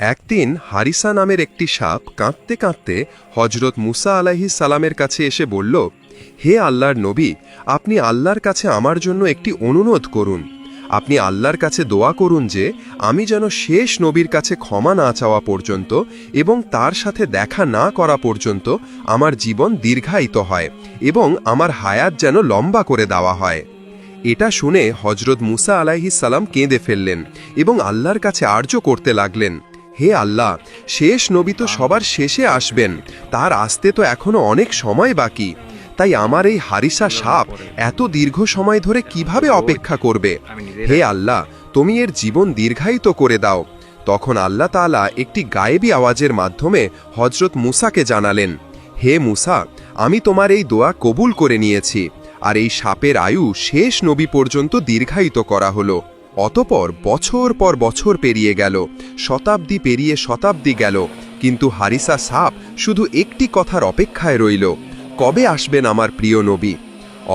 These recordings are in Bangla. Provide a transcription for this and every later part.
একদিন হারিসা নামের একটি সাপ কাঁদতে কাঁদতে হজরত মুসা আলাইহিস সালামের কাছে এসে বলল, হে আল্লাহর নবী, আপনি আল্লাহর কাছে আমার জন্য একটি অনুরোধ করুন। আপনি আল্লাহর কাছে দোয়া করুন যে আমি যেন শেষ নবীর কাছে ক্ষমা না চাওয়া পর্যন্ত এবং তার সাথে দেখা না করা পর্যন্ত আমার জীবন দীর্ঘায়িত হয় এবং আমার হায়াত যেন লম্বা করে দেওয়া হয়। এটা শুনে হজরত মুসা আলাইহিস সালাম কেঁদে ফেললেন এবং আল্লাহর কাছে আর্য করতে লাগলেন, হে আল্লাহ, শেষ নবী তো সবার শেষে আসবেন, তার আসতে তো এখনো অনেক সময় বাকি। তাই আমার এই হারিসা সাপ এত দীর্ঘ সময় ধরে কিভাবে অপেক্ষা করবে? হে আল্লাহ, তুমি এর জীবন দীর্ঘায়িত করে দাও। তখন আল্লাহ তাআলা একটি গায়েবী আওয়াজের মাধ্যমে হজরত মুসাকে জানালেন, হে মুসা, আমি তোমার এই দোয়া কবুল করে নিয়েছি, আর এই সাপের আয়ু শেষ নবী পর্যন্ত দীর্ঘায়িত করা হলো। অতপর বছর পর বছর পেরিয়ে গেল, শতাব্দী পেরিয়ে শতাব্দী গেল, কিন্তু হারিসা সাপ শুধু একটি কথার অপেক্ষায় রইল, কবে আসবেন আমার প্রিয় নবী?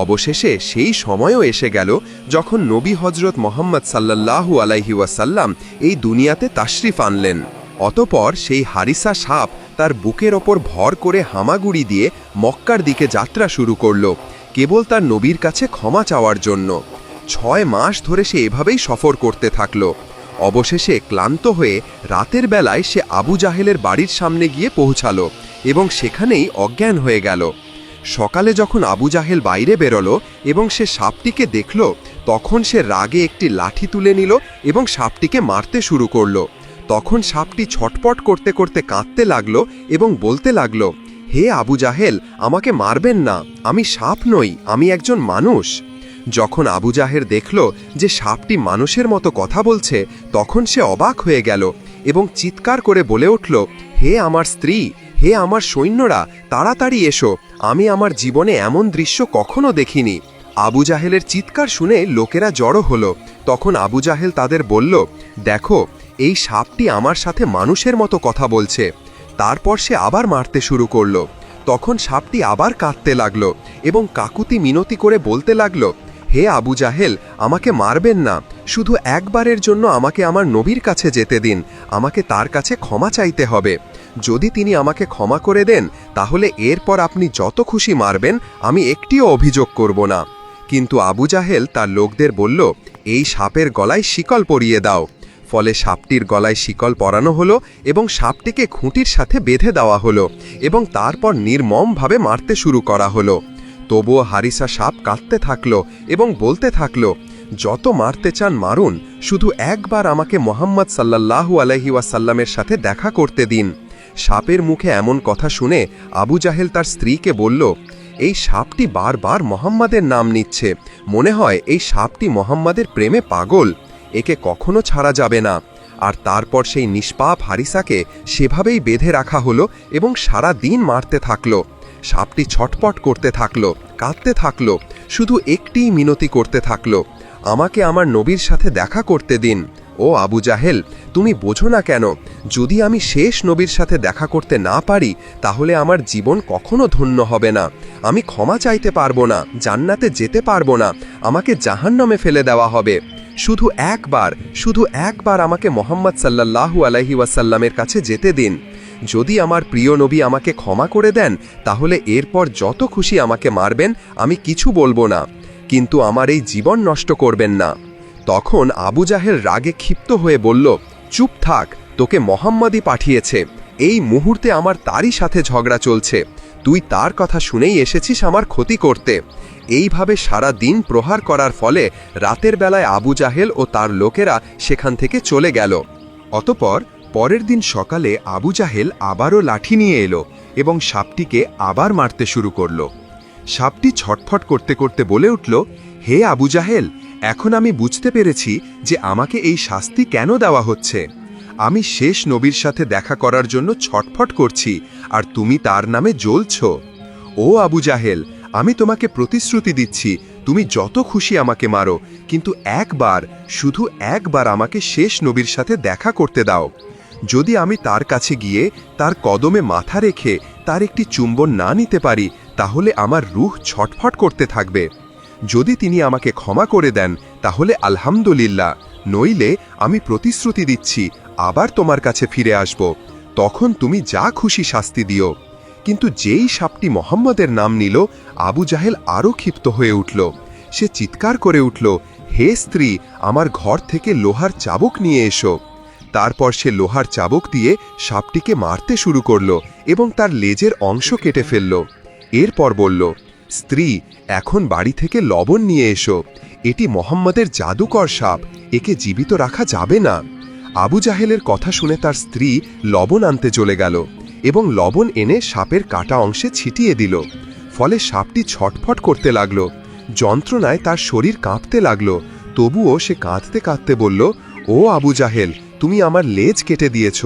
অবশেষে সেই সময়ও এসে গেল যখন নবী হজরত মোহাম্মদ সাল্লাল্লাহু আলাইহি ওয়াসাল্লাম এই দুনিয়াতে তাশরিফ আনলেন। অতপর সেই হারিসা সাপ তার বুকের ওপর ভর করে হামাগুড়ি দিয়ে মক্কার দিকে যাত্রা শুরু করল, কেবল তার নবীর কাছে ক্ষমা চাওয়ার জন্য। 6 মাস ধরে সে এভাবেই সফর করতে থাকল। অবশেষে ক্লান্ত হয়ে রাতের বেলায় সে আবু জাহেলের বাড়ির সামনে গিয়ে পৌঁছালো এবং সেখানেই অজ্ঞান হয়ে গেল। সকালে যখন আবু জাহেল বাইরে বেরোলো এবং সে সাপটিকে দেখল, তখন সে রাগে একটি লাঠি তুলে নিল এবং সাপটিকে মারতে শুরু করল। তখন সাপটি ছটপট করতে করতে কাঁদতে লাগলো এবং বলতে লাগলো, হে আবু জাহেল, আমাকে মারবেন না, আমি সাপ নই, আমি একজন মানুষ। যখন আবু জাহেল দেখল যে সাপটি মানুষের মতো কথা বলছে, তখন সে অবাক হয়ে গেল এবং চিৎকার করে বলে উঠল, হে আমার স্ত্রী, হে আমার সৈন্যরা, তাড়াতাড়ি এসো, আমি আমার জীবনে এমন দৃশ্য কখনো দেখিনি। আবু জাহেলের চিৎকার শুনে লোকেরা জড়ো হলো। তখন আবু জাহেল তাদের বলল, দেখো, এই সাপটি আমার সাথে মানুষের মতো কথা বলছে। তারপর সে আবার মারতে শুরু করল। তখন সাপটি আবার কাঁদতে লাগলো এবং কাকুতি মিনতি করে বলতে লাগলো, হে আবু জাহেল, আমাকে মারবেন না, শুধু একবারের জন্য আমাকে আমার নবীর কাছে যেতে দিন, আমাকে তার কাছে ক্ষমা চাইতে হবে। যদি তিনি আমাকে ক্ষমা করে দেন, তাহলে এরপর আপনি যত খুশি মারবেন, আমি একটিও অভিযোগ করব না। কিন্তু আবু জাহেল তার লোকদের বলল, এই সাপের গলায় শিকল পরিয়ে দাও। ফলে সাপটির গলায় শিকল পরানো হলো এবং সাপটিকে খুঁটির সাথে বেঁধে দেওয়া হলো এবং তারপর নির্মমভাবে মারতে শুরু করা হলো। তবুও হারিসা সাপ কাঁদতে থাকলো এবং বলতে থাকলো, যত মারতে চান মারুন, শুধু একবার আমাকে মোহাম্মদ সাল্লাল্লাহু আলাইহি ওয়াসাল্লামের সাথে দেখা করতে দিন। সাপের মুখে এমন কথা শুনে আবু জাহেল তার স্ত্রীকে বলল, এই সাপটি বারবার মোহাম্মদের নাম নিচ্ছে, মনে হয় এই সাপটি মোহাম্মদের প্রেমে পাগল, একে কখনো ছাড়া যাবে না। আর তারপর সেই নিষ্পাপ হারিসাকে সেভাবেই বেঁধে রাখা হলো এবং সারা দিন মারতে থাকলো। সাপটি ছটপট করতে থাকলো, কাঁদতে থাকলো, শুধু একটিই মিনতি করতে থাকলো, আমাকে আমার নবীর সাথে দেখা করতে দিন। ও আবু জাহেল, তুমি বোঝো না কেন? যদি আমি শেষ নবীর সাথে দেখা করতে না পারি, তাহলে আমার জীবন কখনো ধন্য হবে না, আমি ক্ষমা চাইতে পারবো না, জান্নাতে যেতে পারবো না, আমাকে জাহান্নামে ফেলে দেওয়া হবে। শুধু একবার আমাকে মোহাম্মদ সাল্লাল্লাহু আলাইহি ওয়াসাল্লামের কাছে যেতে দিন। যদি আমার প্রিয় নবী আমাকে ক্ষমা করে দেন, তাহলে এরপর যত খুশি আমাকে মারবেন, আমি কিছু বলবো না, কিন্তু আমার এই জীবন নষ্ট করবেন না। তখন আবু জাহেল রাগে ক্ষিপ্ত হয়ে বলল, চুপ থাক, তোকে মোহাম্মদই পাঠিয়েছে, এই মুহূর্তে আমার তারই সাথে ঝগড়া চলছে, তুই তার কথা শুনেই এসেছিস আমার ক্ষতি করতে। এইভাবে সারা দিন প্রহার করার ফলে রাতের বেলায় আবু জাহেল ও তার লোকেরা সেখান থেকে চলে গেল। অতপর পরের দিন সকালে আবু জাহেল আবারও লাঠি নিয়ে এলো এবং সাপটিকে আবার মারতে শুরু করল। সাপটি ছটফট করতে করতে বলে উঠল, হে আবু জাহেল, এখন আমি বুঝতে পেরেছি যে আমাকে এই শাস্তি কেন দেওয়া হচ্ছে। আমি শেষ নবীর সাথে দেখা করার জন্য ছটফট করছি, আর তুমি তার নামে জ্বলছ। ও আবু জাহেল, আমি তোমাকে প্রতিশ্রুতি দিচ্ছি, তুমি যত খুশি আমাকে মারো, কিন্তু শুধু একবার আমাকে শেষ নবীর সাথে দেখা করতে দাও। যদি আমি তার কাছে গিয়ে তার কদমে মাথা রেখে তার একটি চুম্বন না নিতে পারি, তাহলে আমার রূহ ছটফট করতে থাকবে। যদি তিনি আমাকে ক্ষমা করে দেন, তাহলে আলহামদুলিল্লাহ, নইলে আমি প্রতিশ্রুতি দিচ্ছি আবার তোমার কাছে ফিরে আসব, তখন তুমি যা খুশি শাস্তি দিও। কিন্তু যেই সাপটি মোহাম্মদের নাম নিল, আবু জাহেল আরও ক্ষিপ্ত হয়ে উঠল। সে চিৎকার করে উঠল, হে স্ত্রী, আমার ঘর থেকে লোহার চাবুক নিয়ে এসো। তারপর সে লোহার চাবুক দিয়ে সাপটিকে মারতে শুরু করল এবং তার লেজের অংশ কেটে ফেলল। এরপর বলল, স্ত্রী, এখন বাড়ি থেকে লবণ নিয়ে এসো। এটি মোহাম্মদের জাদুকর সাপ, একে জীবিত রাখা যাবে না। আবু জাহেলের কথা শুনে তার স্ত্রী লবণ আনতে চলে গেল এবং লবণ এনে সাপের কাটা অংশে ছিটিয়ে দিল। ফলে সাপটি ছটফট করতে লাগল। যন্ত্রণায় তার শরীর কাঁপতে লাগল। তবুও সে কাঁদতে কাঁদতে বলল, ও আবু জাহেল, তুমি আমার লেজ কেটে দিয়েছ,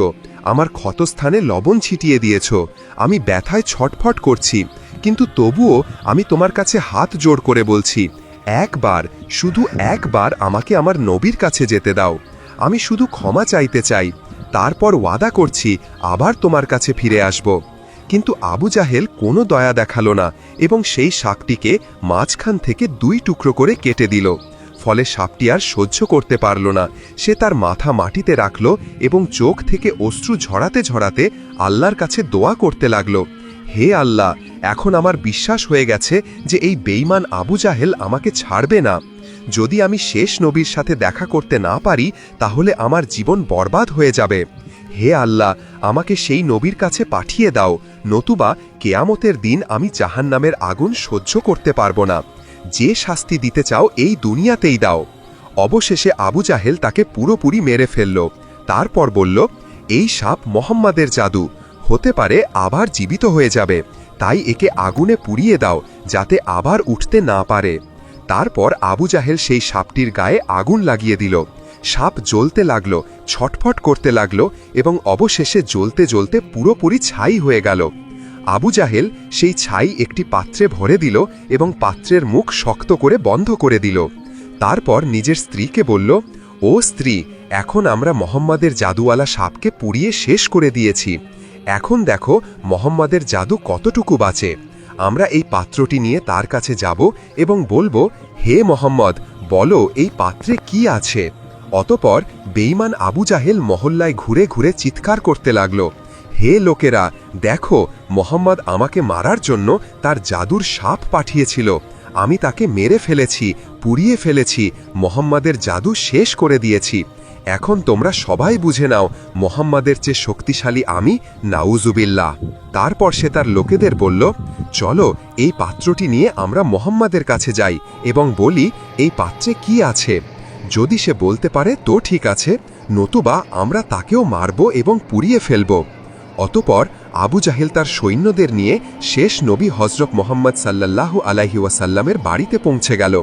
আমার ক্ষতস্থানে লবণ ছিটিয়ে দিয়েছ। আমি ব্যথায় ছটফট করছি, কিন্তু তবুও আমি তোমার কাছে হাত জোড় করে বলছি, একবার, শুধু একবার আমাকে আমার নবীর কাছে যেতে দাও। আমি শুধু ক্ষমা চাইতে চাই, তারপর ওয়াদা করছি আবার তোমার কাছে ফিরে আসব। কিন্তু আবু জাহেল কোনো দয়া দেখালো না এবং সেই সাপটিকে মাঝখান থেকে 2 টুকরো করে কেটে দিল। ফলে সাপটি আর সহ্য করতে পারল না। সে তার মাথা মাটিতে রাখল এবং চোখ থেকে অশ্রু ঝরাতে ঝরাতে আল্লাহর কাছে দোয়া করতে লাগল, হে আল্লাহ, এখন আমার বিশ্বাস হয়ে গেছে যে এই বেঈমান আবু জাহেল আমাকে ছাড়বে না। যদি আমি শেষ নবীর সাথে দেখা করতে না পারি, তাহলে আমার জীবন বরবাদ হয়ে যাবে। হে আল্লাহ, আমাকে সেই নবীর কাছে পাঠিয়ে দাও, নতুবা কেয়ামতের দিন আমি জাহান্নামের আগুন সহ্য করতে পারব না। যে শাস্তি দিতে চাও এই দুনিয়াতেই দাও। অবশেষে আবু জাহেল তাকে পুরোপুরি মেরে ফেলল। তারপর বলল, এই সাপ মোহাম্মদের জাদু, হতে পারে আবার জীবিত হয়ে যাবে, তাই একে আগুনে পুড়িয়ে দাও যাতে আবার উঠতে না পারে। তারপর আবু জাহেল সেই সাপটির গায়ে আগুন লাগিয়ে দিল। সাপ জ্বলতে লাগল, ছটফট করতে লাগল এবং অবশেষে জ্বলতে জ্বলতে পুরোপুরি ছাই হয়ে গেল। আবু জাহেল সেই ছাই একটি পাত্রে ভরে দিল এবং পাত্রের মুখ শক্ত করে বন্ধ করে দিল। তারপর নিজের স্ত্রীকে বলল, ও স্ত্রী, এখন আমরা মোহাম্মদের জাদুওয়ালা সাপকে পুড়িয়ে শেষ করে দিয়েছি। এখন দেখো মোহাম্মদের জাদু কতটুকু বাঁচে। আমরা এই পাত্রটি নিয়ে তার কাছে যাব এবং বলবো, হে মোহাম্মদ, বলো এই পাত্রে কি আছে। অতপর বেঈমান আবু জাহেল মহল্লায় ঘুরে ঘুরে চিৎকার করতে লাগল, হে লোকেরা, দেখো, মোহাম্মদ আমাকে মারার জন্য তার জাদুর সাপ পাঠিয়েছিল। আমি তাকে মেরে ফেলেছি, পুড়িয়ে ফেলেছি, মোহাম্মদের জাদু শেষ করে দিয়েছি। এখন তোমরা সবাই বুঝে নাও, মোহাম্মদের চেয়ে শক্তিশালী আমি, নাউজুবিল্লাহ। তারপর সে তার লোকেদের বলল, চলো এই পাত্রটি নিয়ে আমরা মোহাম্মদের কাছে যাই এবং বলি এই পাত্রে কি আছে। যদি সে বলতে পারে তো ঠিক আছে, নতুবা আমরা তাকেও মারব এবং পুড়িয়ে ফেলব। অতপর আবু জাহেল তার সৈন্যদের নিয়ে শেষ নবী হযরত মুহাম্মদ সাল্লাল্লাহু আলাইহি ওয়াসাল্লামের বাড়িতে পৌঁছে গেল।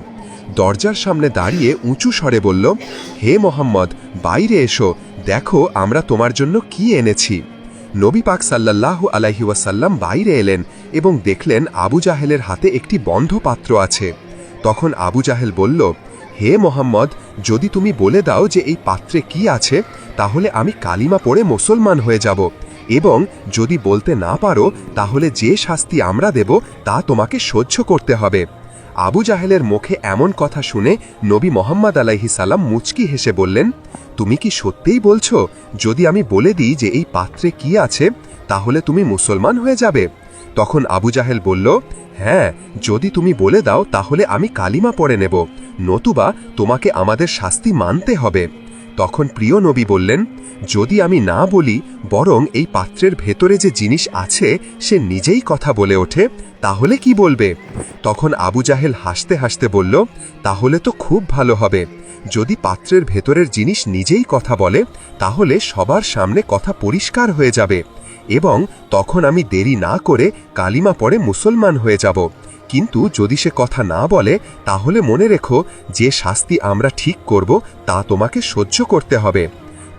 দরজার সামনে দাঁড়িয়ে উঁচু স্বরে বলল, হে মোহাম্মদ, বাইরে এসো, দেখো আমরা তোমার জন্য কি এনেছি। নবী পাক সাল্লাল্লাহু আলাইহি ওয়াসাল্লাম বাইরে এলেন এবং দেখলেন আবু জাহেলের হাতে একটি বন্ধ পাত্র আছে। তখন আবু জাহেল বলল, হে মোহাম্মদ, যদি তুমি বলে দাও যে এই পাত্রে কি আছে, তাহলে আমি কালিমা পড়ে মুসলমান হয়ে যাব, এবং যদি বলতে না পারো তাহলে যে শাস্তি আমরা দেব তা তোমাকে সহ্য করতে হবে। আবু জাহেলের মুখে এমন কথা শুনে নবী মুহাম্মদ আলাইহিস সালাম মুচকি হেসে বললেন, তুমি কি সত্যিই বলছো? যদি আমি বলে দিই যে এই পাত্রে কি আছে, তাহলে তুমি মুসলমান হয়ে যাবে? তখন আবু জাহেল বলল, হ্যাঁ, যদি তুমি বলে দাও তাহলে আমি কালিমা পড়ে নেব, নতুবা তোমাকে আমাদের শাস্তি মানতে হবে। তখন প্রিয় নবী বললেন, যদি আমি না বলি, বরং এই পাত্রের ভেতরে যে জিনিস আছে সে নিজেই কথা বলে ওঠে, তাহলে কি বলবে? তখন আবু জাহেল হাসতে হাসতে বলল, তাহলে তো খুব ভালো হবে। যদি পাত্রের ভেতরের জিনিস নিজেই কথা বলে, তাহলে সবার সামনে কথা পরিষ্কার হয়ে যাবে এবং তখন আমি দেরি না করে কালিমা পড়ে মুসলমান হয়ে যাব। কিন্তু যদি সে কথা না বলে, তাহলে মনে রেখো যে শাস্তি আমরা ঠিক করব তা তোমাকে সহ্য করতে হবে।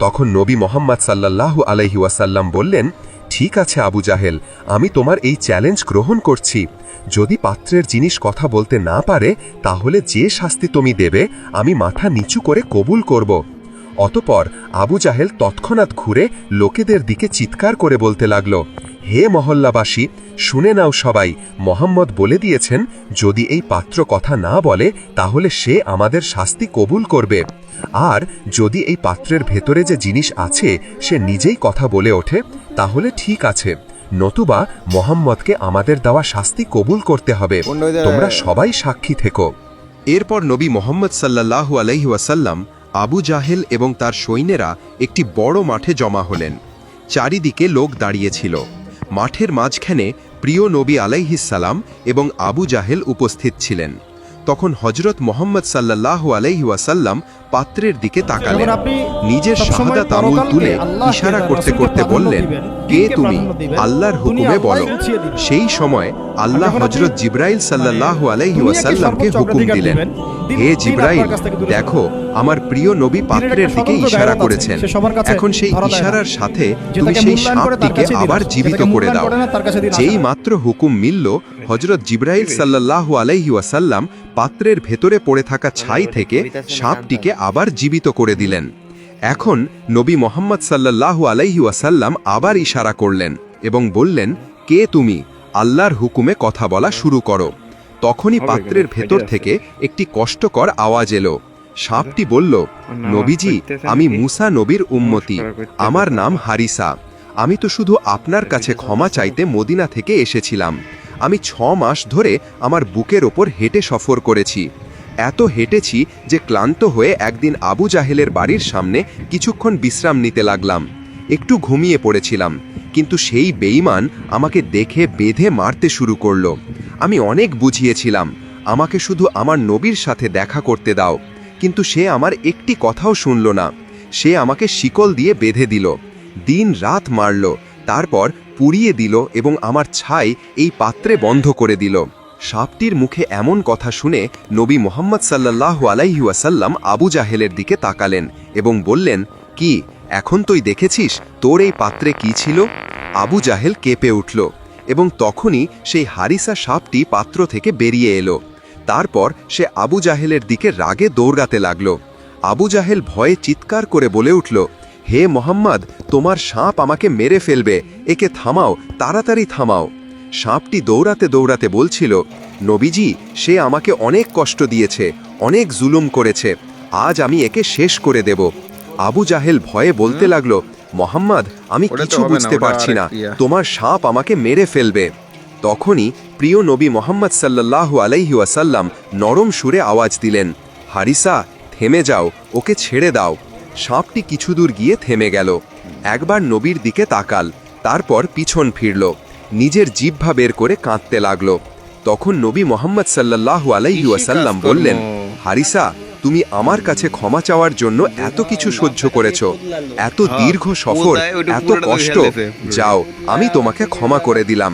তখন নবী মুহাম্মদ সাল্লাল্লাহু আলাইহি ওয়াসাল্লাম বললেন, ঠিক আছে আবু জাহেল, আমি তোমার এই চ্যালেঞ্জ গ্রহণ করছি। যদি পাত্রের জিনিস কথা বলতে না পারে, তাহলে যে শাস্তি তুমি দেবে আমি মাথা নিচু করে কবুল করব। অতপর আবু জাহেল তৎক্ষণাৎ ঘুরে লোকেদের দিকে চিৎকার করে বলতে লাগল, হে মহল্লাবাসী, শুনে নাও সবাই, মোহাম্মদ বলে দিয়েছেন যদি এই পাত্র কথা না বলে তাহলে সে আমাদের শাস্তি কবুল করবে, আর যদি এই পাত্রের ভেতরে যে জিনিস আছে সে নিজেই কথা বলে ওঠে তাহলে ঠিক আছে, নতুবা মোহাম্মদকে আমাদের দেওয়া শাস্তি কবুল করতে হবে। তোমরা সবাই সাক্ষী থেকো। এরপর নবী মোহাম্মদ সাল্লাল্লাহু আলাইহি ওয়াসাল্লাম, আবু জাহেল এবং তার সৈন্যেরা একটি বড় মাঠে জমা হলেন। চারিদিকে লোক দাঁড়িয়েছিল। মাঠের মাঝখানে প্রিয় নবী আলাইহিস সালাম এবং আবু জাহেল উপস্থিত ছিলেন। তখন হযরত মুহাম্মদ সাল্লাল্লাহু আলাইহি ওয়াসাল্লাম পাত্রের দিকে তাকালেন, নিজের শাহাদাত আঙ্গুল তুলে ইশারা করতে করতে বললেন, কে তুমি? আল্লাহর হুকুমে বলো। সেই সময় আল্লাহ হযরত জিবরাইল সাল্লাল্লাহু আলাইহি ওয়াসাল্লামকে হুকুম দিলেন, হে জিবরাইল, দেখো আমার প্রিয় নবী পাত্রের দিকে ইশারা করেছেন, এখন সেই ইশারার সাথে তুমি সেই সাপটিকে আবার জীবিত করে দাও। যেই মাত্র হুকুম মিলল, হযরত জিবরাইল সাল্লাল্লাহু আলাইহি ওয়াসাল্লাম পাত্রের ভেতরে পড়ে থাকা ছাই থেকে সাপটিকে আবার জীবিত করে দিলেন। এখন নবী মুহাম্মদ সাল্লাল্লাহু আলাইহি ওয়াসাল্লাম আবার ইশারা করলেন এবং বললেন, কে তুমি? আল্লাহর হুকুমে কথা বলা শুরু করো। তখনই পাত্রের ভেতর থেকে একটি কষ্টকর আওয়াজ এলো। সাপটি বলল, নবীজি, আমি মুসা নবীর উম্মতি, আমার নাম হারিসা। আমি তো শুধু আপনার কাছে ক্ষমা চাইতে মদিনা থেকে এসেছিলাম। আমি 6 মাস ধরে আমার বুকের ওপর হেঁটে সফর করেছি। এত হেঁটেছি যে ক্লান্ত হয়ে একদিন আবু জাহেলের বাড়ির সামনে কিছুক্ষণ বিশ্রাম নিতে লাগলাম। একটু ঘুমিয়ে পড়েছিলাম, কিন্তু সেই বেঈমান আমাকে দেখে বেঁধে মারতে শুরু করলো। আমি অনেক বুঝিয়েছিলাম, আমাকে শুধু আমার নবীর সাথে দেখা করতে দাও, কিন্তু সে আমার একটি কথাও শুনল না। সে আমাকে শিকল দিয়ে বেঁধে দিল, দিন রাত মারল, তারপর পুড়িয়ে দিল এবং আমার ছাই এই পাত্রে বন্ধ করে দিল। সাপটির মুখে এমন কথা শুনে নবী মুহাম্মদ সাল্লাল্লাহু আলাইহি ওয়াসাল্লাম আবু জাহেলের দিকে তাকালেন এবং বললেন, কি এখন তুই দেখেছিস তোর এই পাত্রে কি ছিল? আবু জাহেল কেঁপে উঠল এবং তখনই সেই হারিসা সাপটি পাত্র থেকে বেরিয়ে এলো। তারপর সে আবু জাহেলের দিকে রাগে দৌড়াতে লাগল। আবু জাহেল ভয়ে চিৎকার করে বলে উঠল, হে মোহাম্মদ, তোমার সাপ আমাকে মেরে ফেলবে, একে থামাও, তাড়াতাড়ি থামাও। সাপটি দৌড়াতে দৌড়াতে বলছিল, নবীজি, সে আমাকে অনেক কষ্ট দিয়েছে, অনেক জুলুম করেছে, আজ আমি একে শেষ করে দেব। আবু জাহেল ভয়ে বলতে লাগলো, মোহাম্মদ, আমি কিছু বুঝতে পারছি না, তোমার সাপ আমাকে মেরে ফেলবে। তখনই প্রিয় নবী মুহাম্মদ সাল্লাল্লাহু আলাইহি ওয়াসাল্লাম নরম সুরে আওয়াজ দিলেন, হারিসা, থেমে যাও, ওকে ছেড়ে দাও। সাপটি কিছু দূর গিয়ে থেমে গেল। একবার নবীর দিকে তাকাল, তারপর পিছন ফিরল, নিজের জিহ্বা বের করে কাঁদতে লাগল। তখন নবী মুহাম্মদ সাল্লাল্লাহু আলাইহি ওয়াসাল্লাম বললেন, হারিসা, তুমি আমার কাছে ক্ষমা চাওয়ার জন্য এত কিছু সহ্য করেছো, এত দীর্ঘ সফর, এত কষ্ট, যাও, আমি তোমাকে ক্ষমা করে দিলাম।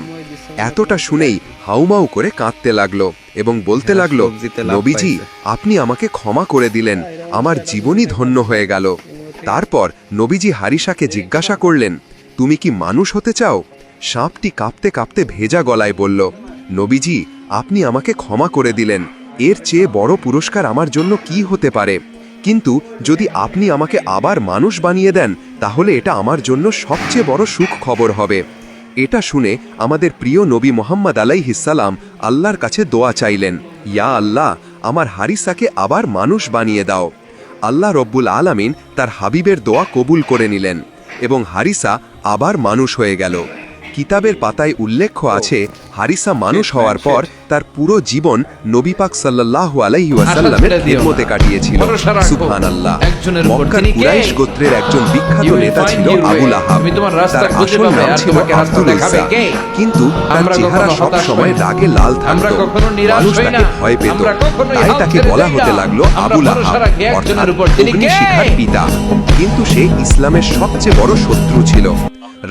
এতটা শুনেই হাউমাউ করে কাঁদতে লাগলো এবং বলতে লাগলো, নবীজি, আপনি আমাকে ক্ষমা করে দিলেন, আমার জীবনই ধন্য হয়ে গেল। তারপর নবীজি হারিসাকে জিজ্ঞাসা করলেন, তুমি কি মানুষ হতে চাও? সাপটি কাঁপতে কাঁপতে ভেজা গলায় বলল, নবীজি, আপনি আমাকে ক্ষমা করে দিলেন, এর চেয়ে বড় পুরস্কার আমার জন্য কি হতে পারে? কিন্তু যদি আপনি আমাকে আবার মানুষ বানিয়ে দেন তাহলে এটা আমার জন্য সবচেয়ে বড় সুখ খবর হবে। এটা শুনে আমাদের প্রিয় নবী মুহাম্মদ আলাইহিস সালাম আল্লাহর কাছে দোয়া চাইলেন, ইয়া আল্লাহ, আমার হারিসাকে আবার মানুষ বানিয়ে দাও। আল্লাহ রব্বুল আলামিন তার হাবিবের দোয়া কবুল করে নিলেন এবং হারিসা আবার মানুষ হয়ে গেল। কিতাবের পাতায় উল্লেখ আছে, হারিসা মানুষ হওয়ার পর তার পুরো জীবন নবী পাক সাল্লাল্লাহু আলাইহি ওয়াসাল্লামের খিদমতে কাটিয়েছিল। সুবহানাল্লাহ। মক্কার কুরাইশ গোত্রের একজন বিখ্যাত নেতা ছিল আবু লাহাব। তার আসল নাম ছিল আব্দুল উজ্জা, কিন্তু তার চেহারা সব সময় রাগে লাল থাকত। মানুষ তাকে ভয় পেত, তাই তাকে বলা হতে লাগলো আবু লাহাব, অর্থাৎ অগ্নিশিখার পিতা। কিন্তু সে ইসলামের সবচেয়ে বড় শত্রু ছিল।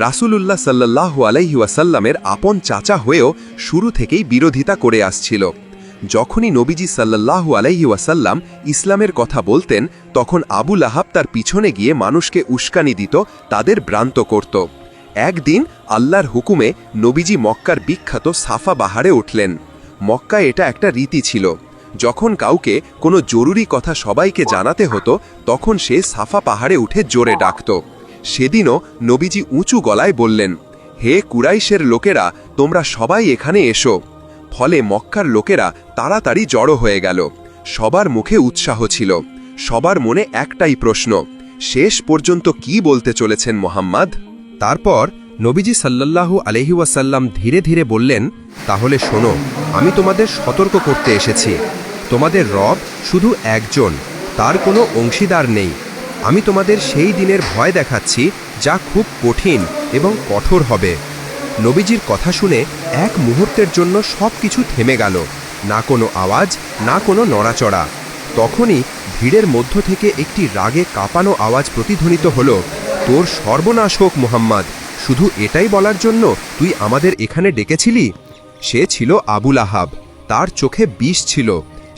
রাসূলুল্লাহ সাল্লাল্লাহু আলাইহি ওয়াসাল্লামের আপন চাচা হয়েও শুরু থেকেই বিরোধিতা করে আসছিল। যখনই নবীজি সাল্লাল্লাহু আলাইহি ওয়াসাল্লাম ইসলামের কথা বলতেন, তখন আবু লাহাব তার পিছনে গিয়ে মানুষকে উস্কানি দিত, তাদের ভ্রান্ত করত। একদিন আল্লাহর হুকুমে নবীজি মক্কার বিখ্যাত সাফা পাহাড়ে উঠলেন। মক্কায় এটা একটা রীতি ছিল, যখন কাউকে কোনো জরুরি কথা সবাইকে জানাতে হতো তখন সে সাফা পাহাড়ে উঠে জোরে ডাকত। সেদিনও নবীজি উঁচু গলায় বললেন, হে কুরাইশের লোকেরা, তোমরা সবাই এখানে এসো। ফলে মক্কার লোকেরা তাড়াতাড়ি জড়ো হয়ে গেল। সবার মুখে উৎসাহ ছিল, সবার মনে একটাই প্রশ্ন, শেষ পর্যন্ত কি বলতে চলেছেন মোহাম্মদ? তারপর নবীজি সাল্লাল্লাহু আলাইহি ওয়াসাল্লাম ধীরে ধীরে বললেন, তাহলে শোনো, আমি তোমাদের সতর্ক করতে এসেছি। তোমাদের রব শুধু একজন, তার কোনো অংশীদার নেই। আমি তোমাদের সেই দিনের ভয় দেখাচ্ছি যা খুব কঠিন এবং কঠোর হবে। নবীজির কথা শুনে এক মুহূর্তের জন্য সব কিছু থেমে গেল, না কোনো আওয়াজ, না কোনো নড়াচড়া। তখনই ভিড়ের মধ্য থেকে একটি রাগে কাঁপানো আওয়াজ প্রতিধ্বনিত হল, তোর সর্বনাশ হোক মুহাম্মদ, শুধু এটাই বলার জন্য তুই আমাদের এখানে ডেকেছিলি? সে ছিল আবুল আহাব, তার চোখে বিষ ছিল।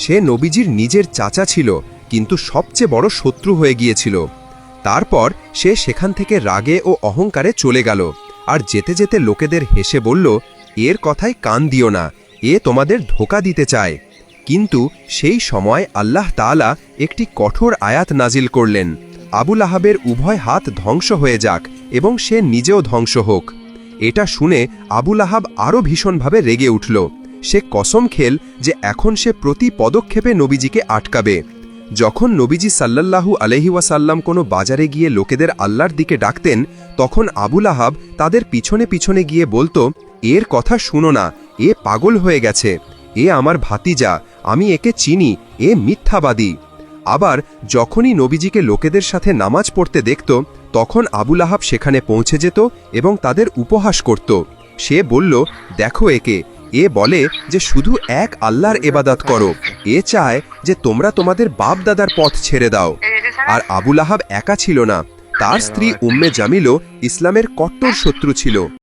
সে নবীজির নিজের চাচা ছিল, কিন্তু সবচেয়ে বড় শত্রু হয়ে গিয়েছিল। তারপর সে সেখান থেকে রাগে ও অহংকারে চলে গেল, আর যেতে যেতে লোকেদের হেসে বলল, এর কথায় কান দিও না, এ তোমাদের ধোঁকা দিতে চায়। কিন্তু সেই সময় আল্লাহ তাআলা একটি কঠোর আয়াত নাজিল করলেন, আবুল আহাবের উভয় হাত ধ্বংস হয়ে যাক এবং সে নিজেও ধ্বংস হোক। এটা শুনে আবুল আহাব আরও ভীষণভাবে রেগে উঠল। সে কসম খেল যে এখন সে প্রতি পদক্ষেপে নবীজিকে আটকাবে। যখন নবীজি সাল্লাল্লাহু আলাইহি ওয়াসাল্লাম কোনো বাজারে গিয়ে লোকেদের আল্লাহর দিকে ডাকতেন, তখন আবুল আহাব তাদের পিছনে পিছনে গিয়ে বলতো, এর কথা শুনো না, এ পাগল হয়ে গেছে, এ আমার ভাতিজা, আমি একে চিনি, এ মিথ্যাবাদী। আবার যখনই নবীজিকে লোকেদের সাথে নামাজ পড়তে দেখত, তখন আবুল আহাব সেখানে পৌঁছে যেত এবং তাদের উপহাস করত। সে বলল, দেখো একে, এ বলে যে শুধু এক আল্লাহর ইবাদত করো, এ চায় যে তোমরা তোমাদের বাপ দাদার পথ ছেড়ে দাও। আর আবুল আহাব একা ছিল না, তার স্ত্রী উম্মে জামিলও ইসলামের কট্টর শত্রু ছিল।